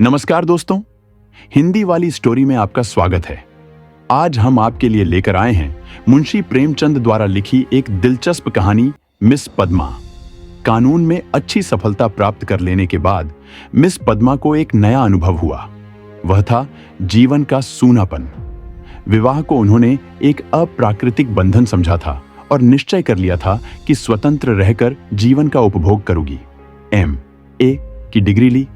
नमस्कार दोस्तों, हिंदी वाली स्टोरी में आपका स्वागत है। आज हम आपके लिए लेकर आए हैं मुंशी प्रेमचंद द्वारा लिखी एक दिलचस्प कहानी मिस पद्मा। कानून में अच्छी सफलता प्राप्त कर लेने के बाद मिस पद्मा को एक नया अनुभव हुआ। वह था जीवन का सूनापन। विवाह को उन्होंने एक अप्राकृतिक बंधन समझा था और निश्चय कर लिया था कि स्वतंत्र रहकर जीवन का उपभोग करूंगी। MA की डिग्री ली,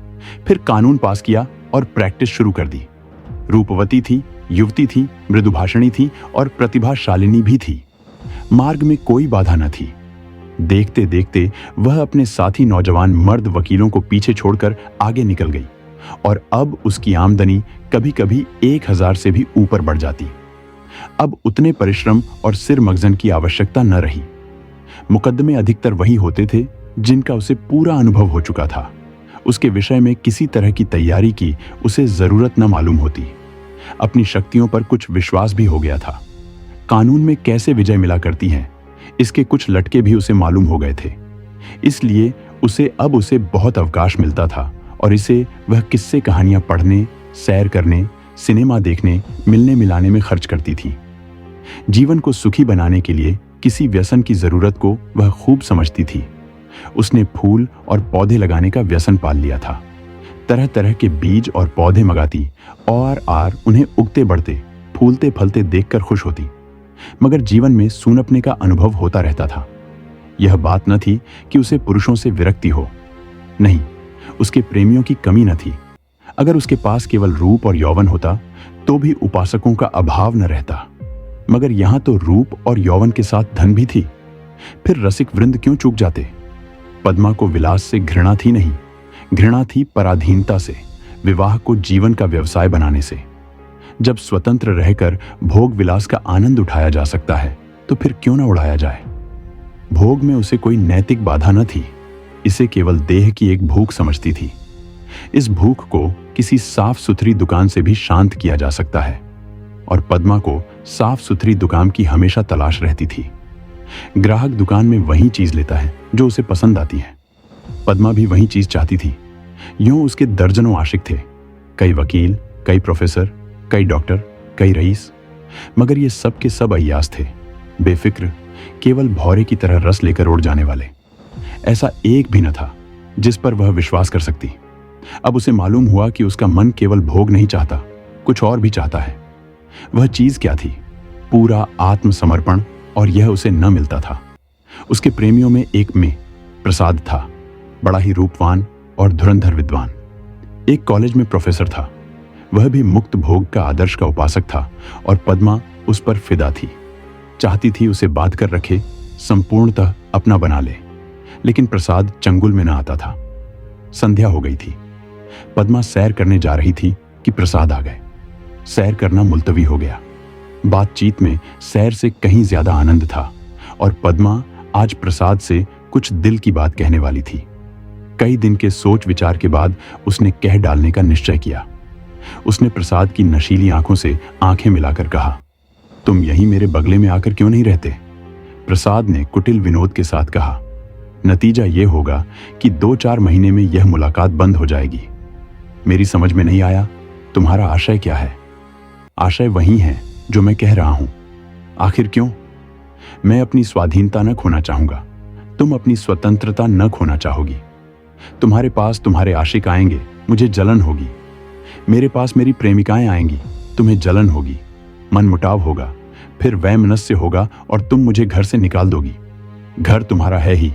फिर कानून पास किया और प्रैक्टिस शुरू कर दी। रूपवती थी, युवती थी, मृदुभाषणी थी और प्रतिभाशालिनी भी थी। मार्ग में कोई बाधा न थी। देखते देखते वह अपने साथी नौजवान मर्द वकीलों को पीछे छोड़कर आगे निकल गई और अब उसकी आमदनी कभी कभी 1000 से भी ऊपर बढ़ जाती। अब उतने परिश्रम और सिर मगजन की आवश्यकता न रही। मुकदमे अधिकतर वही होते थे जिनका उसे पूरा अनुभव हो चुका था। उसके विषय में किसी तरह की तैयारी की उसे जरूरत न मालूम होती। अपनी शक्तियों पर कुछ विश्वास भी हो गया था। कानून में कैसे विजय मिला करती हैं, इसके कुछ लटके भी उसे मालूम हो गए थे। इसलिए उसे बहुत अवकाश मिलता था और इसे वह किस्से कहानियां पढ़ने, सैर करने, सिनेमा देखने, मिलने मिलाने में खर्च करती थी। जीवन को सुखी बनाने के लिए किसी व्यसन की जरूरत को वह खूब समझती थी। उसने फूल और पौधे लगाने का व्यसन पाल लिया था। तरह तरह के बीज और पौधे मंगाती और उन्हें उगते बढ़ते, फूलते फलते देखकर खुश होती। मगर जीवन में सूनपने का अनुभव होता रहता था। यह बात न थी कि उसे पुरुषों से विरक्ति हो, नहीं, उसके प्रेमियों की कमी न थी। अगर उसके पास केवल रूप और यौवन होता तो भी उपासकों का अभाव न रहता। मगर यहां तो रूप और यौवन के साथ धन भी थी। फिर रसिक वृंद क्यों चूक जाते? पद्मा को विलास से घृणा थी नहीं, घृणा थी पराधीनता से, विवाह को जीवन का व्यवसाय बनाने से। जब स्वतंत्र रहकर भोग विलास का आनंद उठाया जा सकता है तो फिर क्यों न उड़ाया जाए। भोग में उसे कोई नैतिक बाधा न थी। इसे केवल देह की एक भूख समझती थी। इस भूख को किसी साफ सुथरी दुकान से भी शांत किया जा सकता है और पद्मा को साफ सुथरी दुकान की हमेशा तलाश रहती थी। ग्राहक दुकान में वही चीज लेता है जो उसे पसंद आती है। पद्मा भी वही चीज चाहती थी। यूं उसके दर्जनों आशिक थे, कई वकील, कई प्रोफेसर, कई डॉक्टर, कई रईस। मगर ये सब के सब अय्यास थे, बेफिक्र, केवल भौरे की तरह रस लेकर उड़ जाने वाले। ऐसा एक भी न था जिस पर वह विश्वास कर सकती। अब उसे मालूम हुआ कि उसका मन केवल भोग नहीं चाहता, कुछ और भी चाहता है। वह चीज क्या थी? पूरा आत्मसमर्पण, और यह उसे न मिलता था। उसके प्रेमियों में एक में प्रसाद था, बड़ा ही रूपवान और धुरंधर विद्वान। एक कॉलेज में प्रोफेसर था। वह भी मुक्त भोग का आदर्श का उपासक था और पद्मा उस पर फिदा थी। चाहती थी उसे बांध कर रखे, संपूर्णतः अपना बना ले। लेकिन प्रसाद चंगुल में न आता था। संध्या हो गई थी। पद्मा सैर करने जा रही थी कि प्रसाद आ गए। सैर करना मुलतवी हो गया। बातचीत में सैर से कहीं ज्यादा आनंद था और पद्मा आज प्रसाद से कुछ दिल की बात कहने वाली थी। कई दिन के सोच विचार के बाद उसने कह डालने का निश्चय किया। उसने प्रसाद की नशीली आंखों से आंखें मिलाकर कहा, तुम यहीं मेरे बगले में आकर क्यों नहीं रहते? प्रसाद ने कुटिल विनोद के साथ कहा, नतीजा यह होगा कि 2-4 महीने में यह मुलाकात बंद हो जाएगी। मेरी समझ में नहीं आया, तुम्हारा आशय क्या है? आशय वही है जो मैं कह रहा हूं। आखिर क्यों? मैं अपनी स्वाधीनता न खोना चाहूंगा, तुम अपनी स्वतंत्रता न खोना चाहोगी। तुम्हारे पास तुम्हारे आशिक आएंगे, मुझे जलन होगी। मेरे पास मेरी प्रेमिकाएं आएंगी, तुम्हें जलन होगी, मनमुटाव होगा, फिर वैमनस्य होगा और तुम मुझे घर से निकाल दोगी। घर तुम्हारा है ही,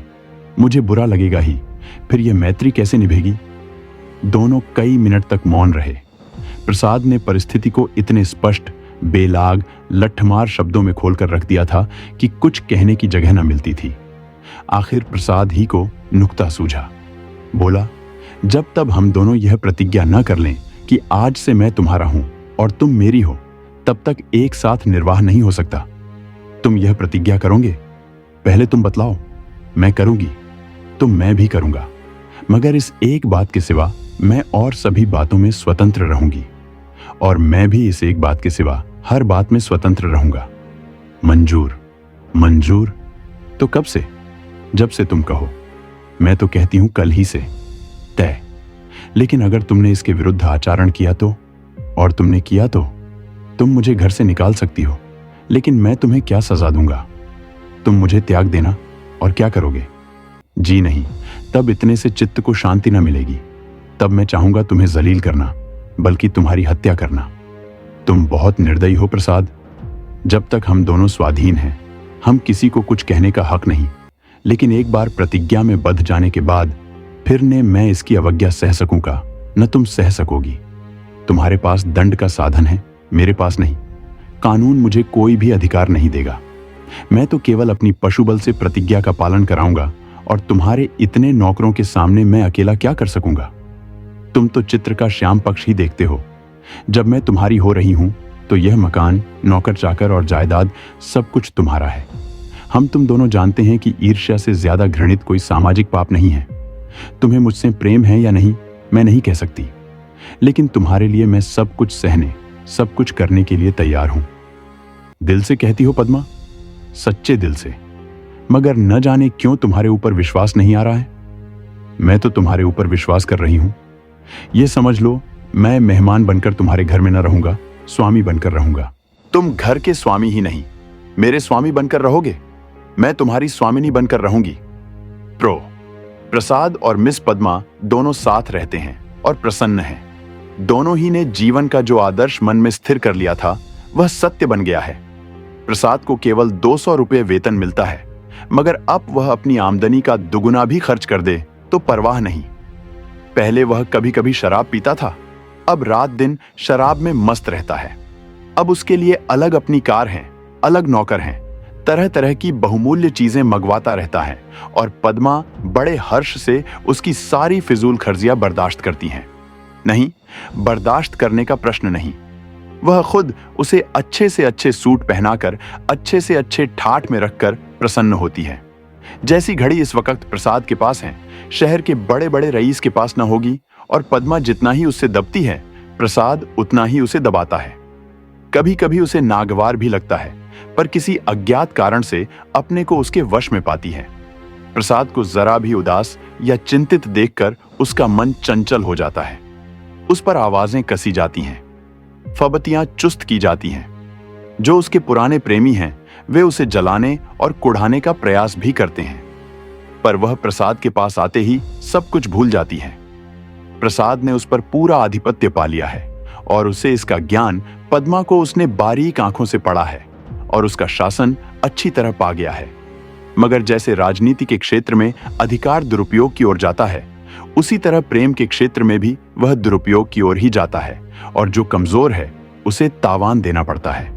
मुझे बुरा लगेगा ही, फिर यह मैत्री कैसे निभेगी? दोनों कई मिनट तक मौन रहे। प्रसाद ने परिस्थिति को इतने स्पष्ट, बेलाग, लठमार शब्दों में खोलकर रख दिया था कि कुछ कहने की जगह न मिलती थी। आखिर प्रसाद ही को नुक्ता सूझा। बोला, जब तब हम दोनों यह प्रतिज्ञा न कर लें कि आज से मैं तुम्हारा हूं और तुम मेरी हो, तब तक एक साथ निर्वाह नहीं हो सकता। तुम यह प्रतिज्ञा करोगे? पहले तुम बतलाओ। मैं करूंगी तो मैं भी करूंगा, मगर इस एक बात के सिवा मैं और सभी बातों में स्वतंत्र रहूंगी, और मैं भी इस एक बात के सिवा हर बात में स्वतंत्र रहूंगा। मंजूर? मंजूर तो कब से? जब से तुम कहो। मैं तो कहती हूं कल ही से। तय। लेकिन अगर तुमने इसके विरुद्ध आचरण किया तो, और तुमने किया तो तुम मुझे घर से निकाल सकती हो, लेकिन मैं तुम्हें क्या सजा दूंगा? तुम मुझे त्याग देना और क्या करोगे? जी नहीं, तब इतने से चित्त को शांति न मिलेगी। तब मैं चाहूंगा तुम्हें जलील करना, बल्कि तुम्हारी हत्या करना। तुम बहुत निर्दयी हो प्रसाद। जब तक हम दोनों स्वाधीन हैं, हम किसी को कुछ कहने का हक नहीं, लेकिन एक बार प्रतिज्ञा में बंध जाने के बाद फिर ने मैं इसकी अवज्ञा सह सकूंगा, न तुम सह सकोगी। तुम्हारे पास दंड का साधन है, मेरे पास नहीं। कानून मुझे कोई भी अधिकार नहीं देगा। मैं तो केवल अपनी पशुबल से प्रतिज्ञा का पालन कराऊंगा, और तुम्हारे इतने नौकरों के सामने मैं अकेला क्या कर सकूंगा? तुम तो चित्र का श्याम पक्ष ही देखते हो। जब मैं तुम्हारी हो रही हूं तो यह मकान, नौकर चाकर और जायदाद सब कुछ तुम्हारा है। हम तुम दोनों जानते हैं कि ईर्ष्या से ज्यादा घृणित कोई सामाजिक पाप नहीं है। तुम्हें मुझसे प्रेम है या नहीं मैं नहीं कह सकती, लेकिन तुम्हारे लिए मैं सब कुछ सहने, सब कुछ करने के लिए तैयार हूं। दिल से कहती हो पद्मा? सच्चे दिल से। मगर न जाने क्यों तुम्हारे ऊपर विश्वास नहीं आ रहा है। मैं तो तुम्हारे ऊपर विश्वास कर रही हूं। यह समझ लो, मैं मेहमान बनकर तुम्हारे घर में न रहूंगा, स्वामी बनकर रहूंगा। तुम घर के स्वामी ही नहीं, मेरे स्वामी बनकर रहोगे। मैं तुम्हारी स्वामिनी बनकर रहूंगी। प्रसाद और मिस पद्मा दोनों साथ रहते हैं और प्रसन्न हैं। दोनों ही ने जीवन का जो आदर्श मन में स्थिर कर लिया था वह सत्य बन गया है। प्रसाद को केवल 200 रुपये वेतन मिलता है, मगर अब वह अपनी आमदनी का दुगुना भी खर्च कर दे तो परवाह नहीं। पहले वह कभी कभी शराब पीता था, अब रात दिन शराब में मस्त रहता है। अब उसके लिए अलग अपनी कार है, अलग नौकर हैं, तरह तरह की बहुमूल्य चीजें मंगवाता रहता है, और पद्मा बड़े हर्ष से उसकी सारी फिजूल खर्चियां बर्दाश्त करती हैं। नहीं, बर्दाश्त करने का प्रश्न नहीं, वह खुद उसे अच्छे से अच्छे सूट पहनाकर, अच्छे से अच्छे ठाठ में रखकर प्रसन्न होती है। जैसी घड़ी इस वक्त प्रसाद के पास है, शहर के बड़े बड़े रईस के पास न होगी, और पद्मा जितना ही उससे दबती है, प्रसाद उतना ही उसे दबाता है। कभी कभी उसे नागवार भी लगता है, पर किसी अज्ञात कारण से अपने को उसके वश में पाती है। प्रसाद को जरा भी उदास या चिंतित देखकर उसका मन चंचल हो जाता है। उस पर आवाजें कसी जाती हैं, फबतियां चुस्त की जाती हैं। जो उसके पुराने प्रेमी हैं वे उसे जलाने और कुढ़ाने का प्रयास भी करते हैं, पर वह प्रसाद के पास आते ही सब कुछ भूल जाती है। प्रसाद ने उस पर पूरा आधिपत्य पा लिया है, और उसे इसका ज्ञान पद्मा को उसने बारीक आंखों से पढ़ा है, और उसका शासन अच्छी तरह पा गया है। मगर जैसे राजनीति के क्षेत्र में अधिकार दुरुपयोग की ओर जाता है, उसी तरह प्रेम के क्षेत्र में भी वह दुरुपयोग की ओर ही जाता है, और जो कमजोर है उसे तावान देना पड़ता है।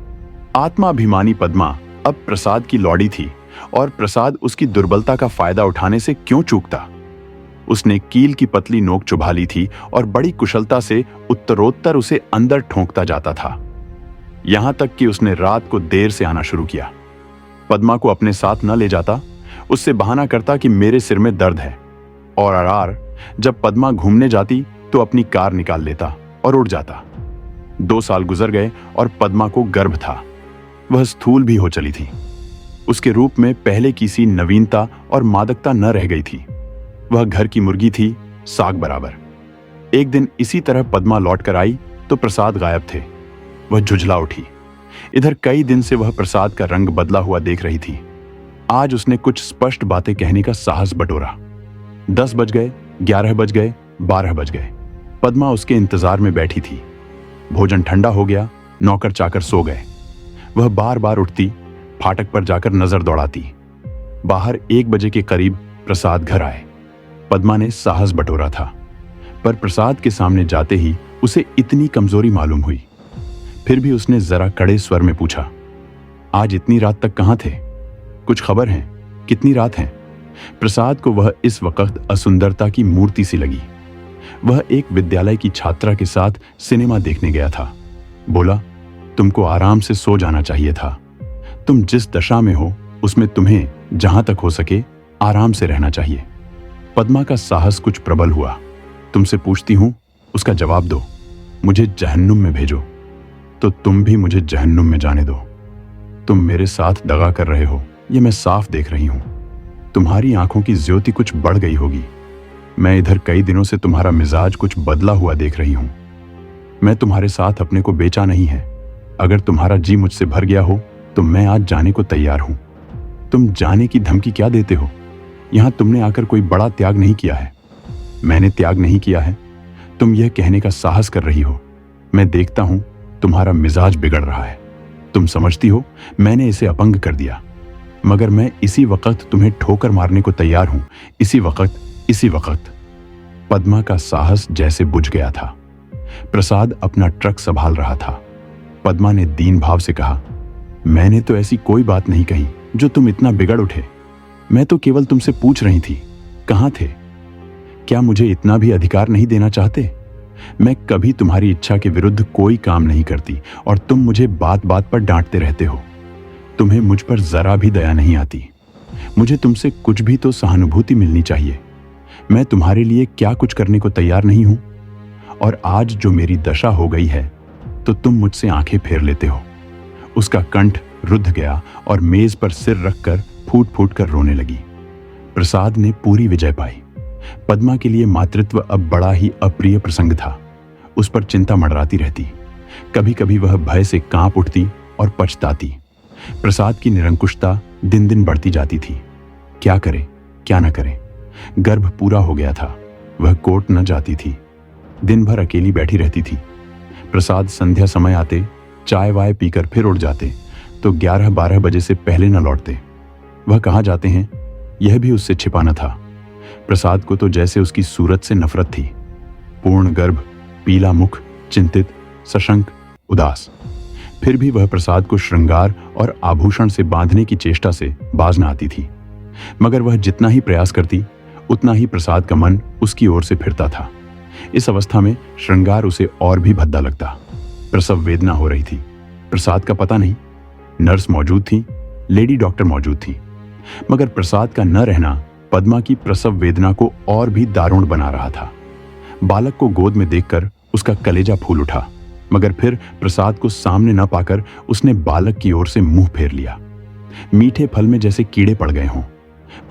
आत्माभिमानी पद्मा अब प्रसाद की लौड़ी थी, और प्रसाद उसकी दुर्बलता का फायदा उठाने से क्यों चूकता। उसने कील की पतली नोक चुभा ली थी, और बड़ी कुशलता से उत्तरोत्तर उसे अंदर ठोंकता जाता था। यहां तक कि उसने रात को देर से आना शुरू किया। पद्मा को अपने साथ न ले जाता, उससे बहाना करता कि मेरे सिर में दर्द है, और अरार जब पद्मा घूमने जाती तो अपनी कार निकाल लेता और उड़ जाता। 2 साल गुजर गए और पद्मा को गर्भ था। वह स्थूल भी हो चली थी। उसके रूप में पहले की सी नवीनता और मादकता न रह गई थी। वह घर की मुर्गी थी, साग बराबर। एक दिन इसी तरह पद्मा लौट कर आई तो प्रसाद गायब थे। वह झुंझला उठी। इधर कई दिन से वह प्रसाद का रंग बदला हुआ देख रही थी। आज उसने कुछ स्पष्ट बातें कहने का साहस बटोरा। 10 बज गए, 11 बज गए, 12 बज गए। पद्मा उसके इंतजार में बैठी थी। भोजन ठंडा हो गया, नौकर चाकर सो गए। वह बार बार उठती, फाटक पर जाकर नजर दौड़ाती। बाहर 1 बजे के करीब प्रसाद घर आए। पद्मा ने साहस बटोरा था, पर प्रसाद के सामने जाते ही उसे इतनी कमजोरी मालूम हुई। फिर भी उसने जरा कड़े स्वर में पूछा, आज इतनी रात तक कहां थे? कुछ खबर है? कितनी रात है? प्रसाद को वह इस वक्त असुंदरता की मूर्ति सी लगी। वह एक विद्यालय की छात्रा के साथ सिनेमा देखने गया था। बोला, तुमको आराम से सो जाना चाहिए था। तुम जिस दशा में हो उसमें तुम्हें जहां तक हो सके आराम से रहना चाहिए। पद्मा का साहस कुछ प्रबल हुआ। तुमसे पूछती हूं, उसका जवाब दो। मुझे जहन्नुम में भेजो तो तुम भी मुझे जहन्नुम में जाने दो। तुम मेरे साथ दगा कर रहे हो, ये मैं साफ देख रही हूं। तुम्हारी आंखों की ज्योति कुछ बढ़ गई होगी। मैं इधर कई दिनों से तुम्हारा मिजाज कुछ बदला हुआ देख रही हूं। मैं तुम्हारे साथ अपने को बेचा नहीं है। अगर तुम्हारा जी मुझसे भर गया हो तो मैं आज जाने को तैयार हूं। तुम जाने की धमकी क्या देते हो? यहां तुमने आकर कोई बड़ा त्याग नहीं किया है। मैंने त्याग नहीं किया है, तुम यह कहने का साहस कर रही हो। मैं देखता हूं तुम्हारा मिजाज बिगड़ रहा है। तुम समझती हो मैंने इसे अपंग कर दिया, मगर मैं इसी वक्त तुम्हें ठोकर मारने को तैयार हूं। इसी वक्त। पद्मा का साहस जैसे बुझ गया था। प्रसाद अपना ट्रक संभाल रहा था। पद्मा ने दीन भाव से कहा, मैंने तो ऐसी कोई बात नहीं कही जो तुम इतना बिगड़ उठे। मैं तो केवल तुमसे पूछ रही थी, कहां थे? क्या मुझे इतना भी अधिकार नहीं देना चाहते? मैं कभी तुम्हारी इच्छा के विरुद्ध कोई काम नहीं करती और तुम मुझे बात बात पर डांटते रहते हो। तुम्हें मुझ पर जरा भी दया नहीं आती। मुझे तुमसे कुछ भी तो सहानुभूति मिलनी चाहिए। मैं तुम्हारे लिए क्या कुछ करने को तैयार नहीं हूं, और आज जो मेरी दशा हो गई है तो तुम मुझसे आंखें फेर लेते हो। उसका कंठ रुद्ध गया और मेज पर सिर रखकर फूट फूट कर रोने लगी। प्रसाद ने पूरी विजय पाई। पद्मा के लिए मातृत्व अब बड़ा ही अप्रिय प्रसंग था। उस पर चिंता मंडराती रहती। कभी कभी वह भय से कांप उठती और पछताती। प्रसाद की निरंकुशता दिन दिन बढ़ती जाती थी। क्या करे क्या न करे। गर्भ पूरा हो गया था। वह कोर्ट न जाती थी। दिन भर अकेली बैठी रहती थी। प्रसाद संध्या समय आते, चाय वाय पीकर फिर उठ जाते तो 11-12 बजे से पहले न लौटते। वह कहाँ जाते हैं यह भी उससे छिपाना था। प्रसाद को तो जैसे उसकी सूरत से नफरत थी। पूर्ण गर्भ, पीला मुख, चिंतित, सशंक, उदास। फिर भी वह प्रसाद को श्रृंगार और आभूषण से बांधने की चेष्टा से बाज न आती थी। मगर वह जितना ही प्रयास करती उतना ही प्रसाद का मन उसकी ओर से फिरता था। इस अवस्था में श्रृंगार उसे और भी भद्दा लगता। प्रसव वेदना हो रही थी। प्रसाद का पता नहीं। नर्स मौजूद थी, लेडी डॉक्टर मौजूद थी, मगर प्रसाद का न रहना पद्मा की प्रसव वेदना को और भी दारुण बना रहा था। बालक को गोद में देखकर उसका कलेजा फूल उठा, मगर फिर प्रसाद को सामने न पाकर उसने बालक की ओर से मुंह फेर लिया। मीठे फल में जैसे कीड़े पड़ गए हों।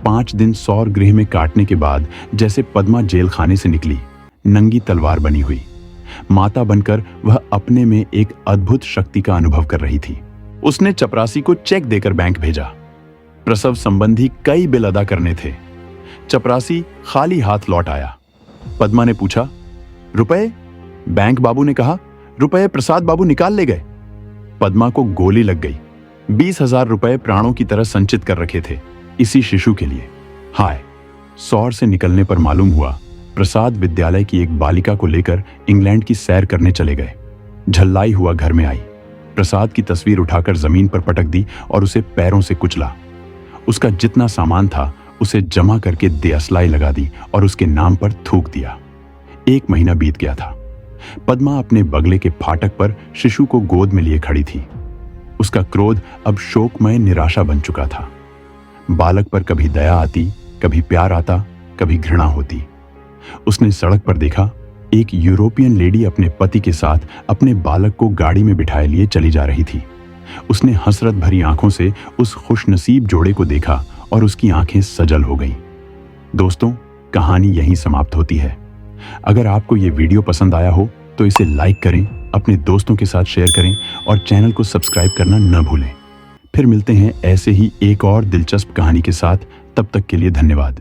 5 दिन सौर गृह में काटने के बाद जैसे पद्मा जेल खाने से निकली, नंगी तलवार बनी हुई। माता बनकर वह अपने में एक अद्भुत शक्ति का अनुभव कर रही थी। उसने चपरासी को चेक देकर बैंक भेजा। प्रसव संबंधी कई बिल अदा करने थे। चपरासी खाली हाथ लौट आया। पद्मा ने पूछा, रुपए? बैंक बाबू ने कहा, रुपए प्रसाद बाबू निकाल ले गए। पद्मा को गोली लग गई। 20,000 रुपए प्राणों की तरह संचित कर रखे थे इसी शिशु के लिए। हाय! सौर से निकलने पर मालूम हुआ प्रसाद विद्यालय की एक बालिका को लेकर इंग्लैंड की सैर करने चले गए। झल्लाई हुआ घर में आई। प्रसाद की तस्वीर उठाकर जमीन पर पटक दी और उसे पैरों से कुचला। उसका जितना सामान था उसे जमा करके देअसलाई लगा दी और उसके नाम पर थूक दिया। 1 महीना बीत गया था। पद्मा अपने बगले के फाटक पर शिशु को गोद में लिए खड़ी थी। उसका क्रोध अब शोकमय निराशा बन चुका था। बालक पर कभी दया आती, कभी प्यार आता, कभी घृणा होती। उसने सड़क पर देखा एक यूरोपियन लेडी अपने पति के साथ अपने बालक को गाड़ी में बिठाए लिए चली जा रही थी। उसने हसरत भरी आंखों से उस खुशनसीब जोड़े को देखा और उसकी आंखें सजल हो गईं। दोस्तों, कहानी यहीं समाप्त होती है। अगर आपको ये वीडियो पसंद आया हो तो इसे लाइक करें, अपने दोस्तों के साथ शेयर करें और चैनल को सब्सक्राइब करना न भूलें। फिर मिलते हैं ऐसे ही एक और दिलचस्प कहानी के साथ। तब तक के लिए धन्यवाद।